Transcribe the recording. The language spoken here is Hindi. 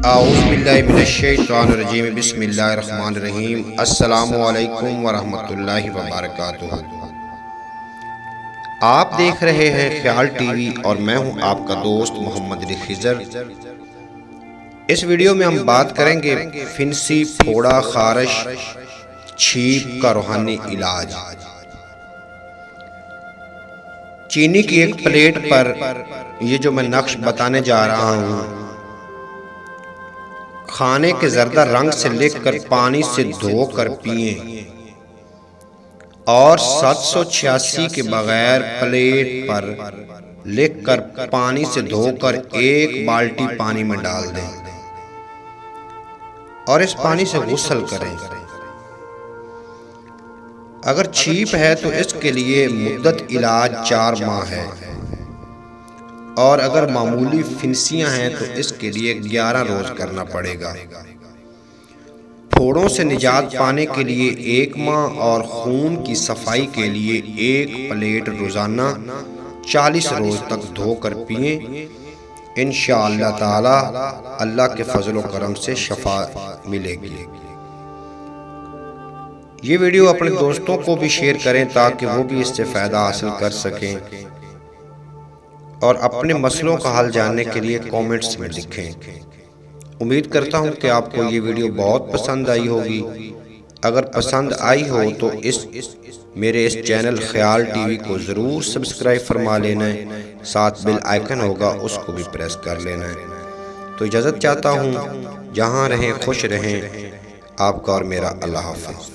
औज़ुबिल्लाहिमिनश्शैतानिर्रजीम बिस्मिल्लाहिर्रहमानिर्रहीम। अस्सलामुअलैकुम वरहमतुल्लाहि वबरकातुहू। आप देख रहे हैं ख्याल टीवी और मैं हूं आपका दोस्त मोहम्मद अली खिज़र। इस वीडियो में हम बात करेंगे फिंसी, फोड़ा, खारिश, छींक का रूहानी इलाज। चीनी की एक प्लेट पर ये जो मैं नक्श बताने जा रहा हूँ, खाने के जर्दा रंग से लिखकर पानी से धोकर पिए और 786 के बगैर प्लेट पर लिखकर पानी से धोकर एक बाल्टी पानी में डाल दें और इस पानी से गुस्ल करें। अगर छींक है तो इसके लिए मुद्दत इलाज 4 माह है और अगर मामूली फिंसियां हैं तो इसके लिए 11 रोज करना पड़ेगा। फोड़ों से निजात पाने के लिए 1 माह और खून की सफाई के लिए 1 प्लेट रोजाना 40 रोज तक धोकर पिए। इंशाअल्लाह ताला अल्लाह के फजल व करम से शफा मिलेगी। ये वीडियो अपने दोस्तों को भी शेयर करें ताकि वो भी इससे फ़ायदा हासिल कर सकें और अपने मसलों का हल जानने के लिए कमेंट्स में लिखें। उम्मीद करता हूं कि आपको ये वीडियो बहुत पसंद आई होगी। अगर पसंद आई हो तो मेरे इस चैनल ख्याल टीवी को ज़रूर सब्सक्राइब फरमा लेना है, साथ बेल आइकन होगा उसको भी प्रेस कर लेना है। तो इजाज़त चाहता हूँ, जहाँ रहें खुश रहें। आपका और मेरा अल्लाह हाफ़िज़।